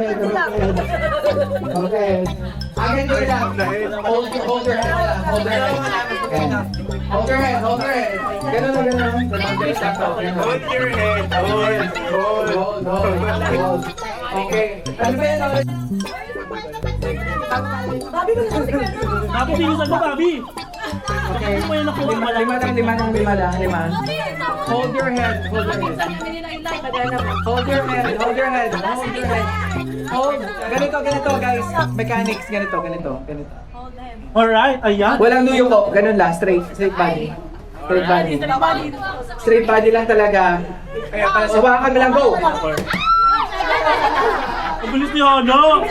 Okay. Again, do it lang. Hold your head lang. Hold your head. Hold your head. Hold your head. Ganun na ganun. Hold your head. Hold. Okay. Ano ba yan? Babi, bilisan mo, Babi! Okay. Lima lang. Hold your head. Hold your head. Hold. Ganito guys. Mechanics, ganito. Alright, ayan. Walang nuyo ko. Ganun lang. Straight body. Straight body lang talaga. Hawakan mo lang, go. Ang bilis ni Hana!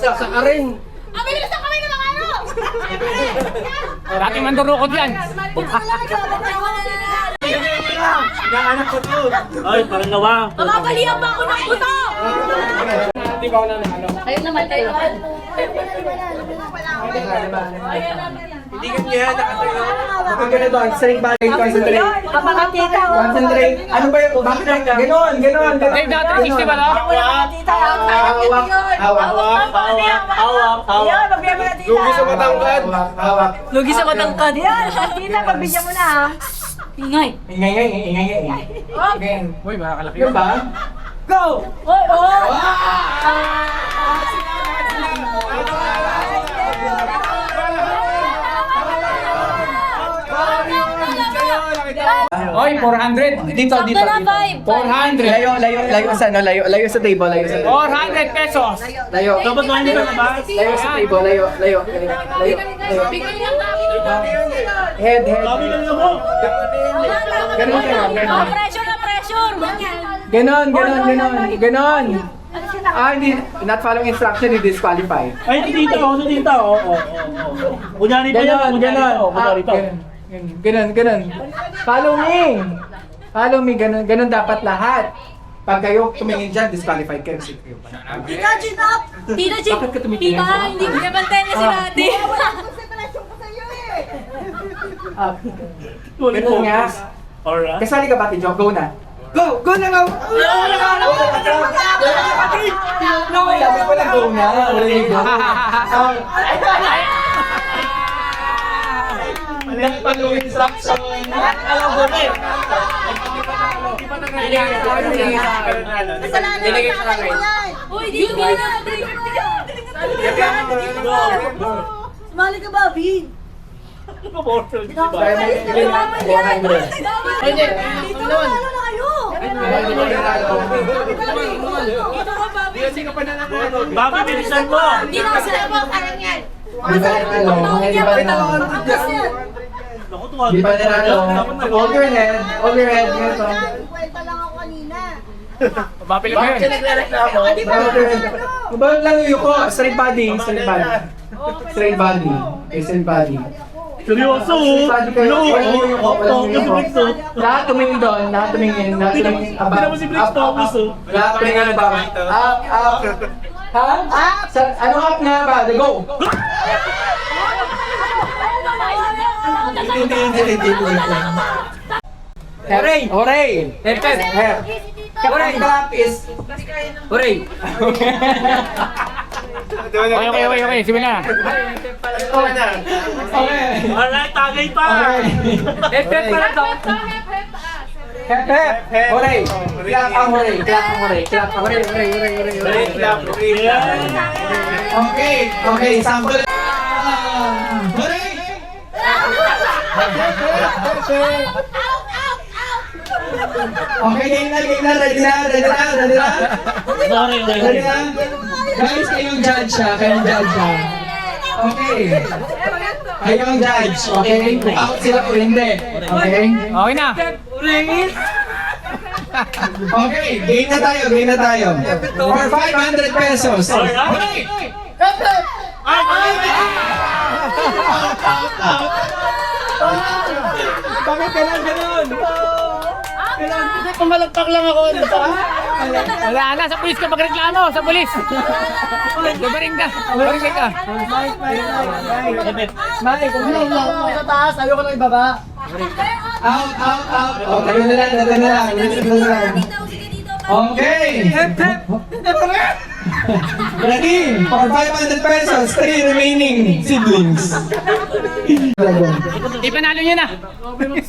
Sa karing. Ang bilis ng kamay ng mga ano! Dati mandurukot yan. Naanak ko to. Ay, parang nawa. Makakalihan ba ako ng buto? Di ba ako nanalo? Kayo naman. Hindi ka niya nakatayo. Kapag ganito, straight body, concentrate. Kapakakita. Concentrate. Ano ba yun? Bakit lang? Ganon. Dave, dati 360 ba na? Hawak. Lugi sa matangkad. Hawak. Lugi sa matangkad. Yan, tita, pagbigyan mo na ha. Ingay. Ingay. Again. Uy, makakalaki Yun ba? Go! Oy, oh! Oy, 400. Dito. Sakto na, vibe. 400. Layo sa table, 400 pesos. Layo. Dapat mo hindi ka labas. Layo sa table, layo. Head. Babi ka nila mo. Ganon kayo. Oh, pressure na pressure. Ganon. Hindi. Not following instruction, you disqualify. Ay, si tita, si tita. Oo. Kunyari pa yan, kunyari pa. Ganon. Follow me, ganon dapat lahat. Pag kayo tumingin dyan, disqualified kayo. Tita, chin up. Tita, chin. Bakit ka tumitingin? Tita, hindi ko nabantayan niya si Nati. Up. Ganon nga. Alright. Kasali ka ba, Tijo? Go na. Go na nga! Sabi ko lang go na. Wala yung go. Nagpalo instruction. Alam ko na eh. Nilagay sa langay. Uy, dito ka na. Sumali ka, Bobby. Dito na, na kayo. Dito ka, Bobby. Babi, bilisan mo. Hindi na kasi na mga karang yan. Di pa nanalo. Hold your head. Ganito. Kwenta lang ako kanina. Mapili pa yun. Ba lang yung ko? Straight body. Seryoso. Lahat tumingin doon. Tingnan mo si Briggs Thomas, oh. Lahat tumingin ba? Up. Ha? Ano up nga ba? Go! Hooray! Hooray! Clap is... Hooray! Okay. Simula na. Okay. Alright, tagay pa. Hep pala to. Hep. Hooray! Clap ang hooray. Okay, sample. Hooray! Okay, game na. Ready na. Ready na? Guys, kayong judge ha. Okay. Kayong judge, okay? Out sila o hindi. Okay? Okay na. Okay, game na tayo. For 500 pesos. Alright. Bakit ganun? Pumalagpak lang ako. Wala na, sa pulis ka magreklamo, sa pulis. Baring ka. Mike, kung ano lang sa taas, ayoko na ibaba. Out. Oh, tayo na lang. Okay. Ready? For 500 pesos, 3 remaining siblings. Ipanalo niyo na.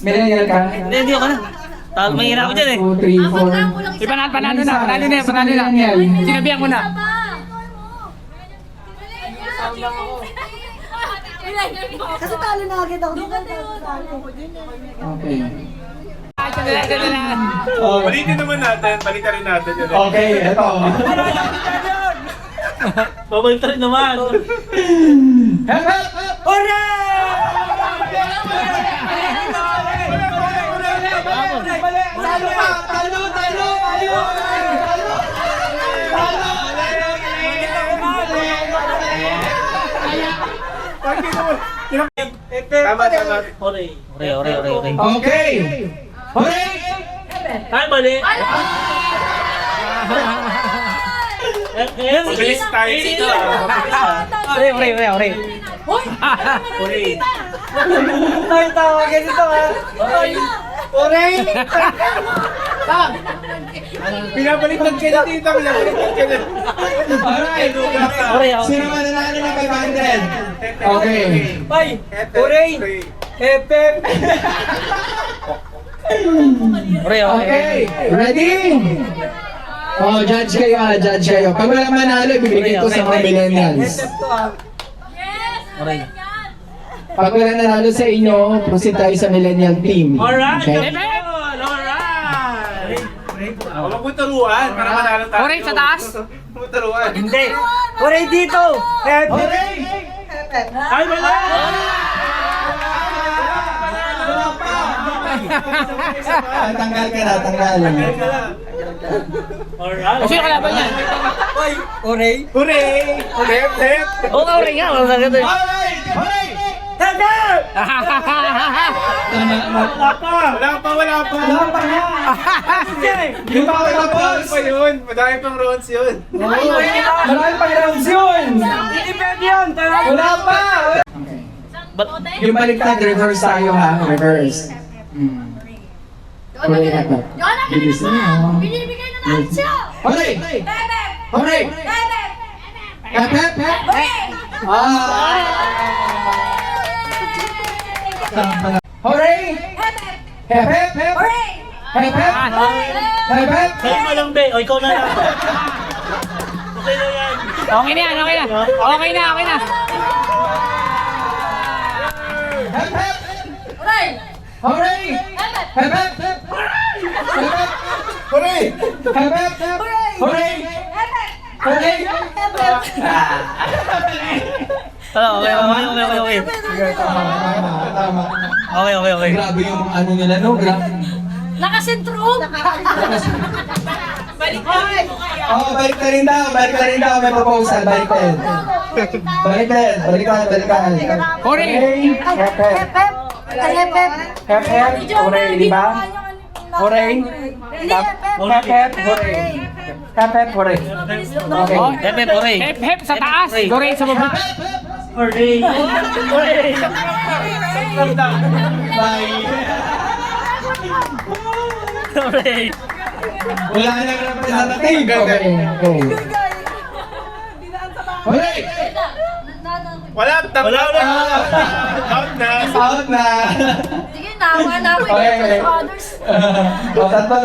Millennial ka? Hindi ako na. Tawag mahirap ako dyan eh. 2, 3, 4. Panalo na. Panalo na. Millennial. Sinabihan ko na. Kasi talo na agad ako. Okay. Balikin naman natin. Balikan rin natin yun. Okay, eto. Babalik tayo naman. Hep, hep! Talo ka! Talo! Tama. Ore. Okay! Hooray! Ay, mali. Bilis tayo dito. Ore. Ay, tawagin ito ha! Hooray! Pinabaliktad ka na dito. Pinabaliktad ka na. Alright! Sino man nanalo ng 500? Okay. Hooray! Okay, ready? Oh, judge kayo. Pag walang manalo, ibibigay ko sa mga millennials. Ore. Pag walang nanalo sa inyo, proceed tayo sa millennial team. Alright. Okay? Huwag mo turuan para manalo tayo. Hooray sa taas. Huwag mo turuan. Hindi. Ore dito. Hooray! Ay, mali. Tanggal ka na, tanggal. Alright. Sino kalaban niya? Hooray! Hep, hep! Oo nga, ore nga. Wala sa ganito eh. Alright! Hooray! Wala pa. Yung pa Madami tapos! pa yun. Madami pang rounds yun. Marami pang rounds yun! Wala pa! Yung baliktad, reverse tayo ha. Reverse. Hooray na to. Bilisan mo. Binibigay na natin siya! Hooray! Bebe! Hooray! Bebe! Hep, hep, hep! Hooray! Hep, hep, hep! Hooray! Hep, hep! Hep, hep! Sa'yo mo lang, be. O, ikaw na lang. Okay na yan. Okay na. Hep, hep! Hooray! Hooray! Hep, hep, hep! Hep, hep! Hooray! Hep, hep, hep! Hooray! Hooray! Okay. Tama. Okay. Grabe yung ano nila, no? Grabe. Nakasentro! Balik mo Oh, balik na rin daw. May proposal, balik din. Hooray! Hep, hep. Hep, hep. Hooray, di ba? Hooray. Hep, hep. Hooray. Hep, hep. Hooray. Okay. Oh, Hep, ore. hep sa taas. Hooray sa baba. Ore. Bye. Ore. Wala na representative. Okay. Hooray. Wala. Out na. Sige, nawa na ako Okay. yung others. Tato.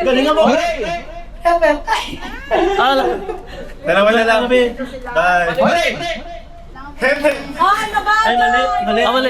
Galingan mo. Hooray. Dalawa na lang. Bye. Hooray. Hep, hep! Ay, nabalo! Ay, mali.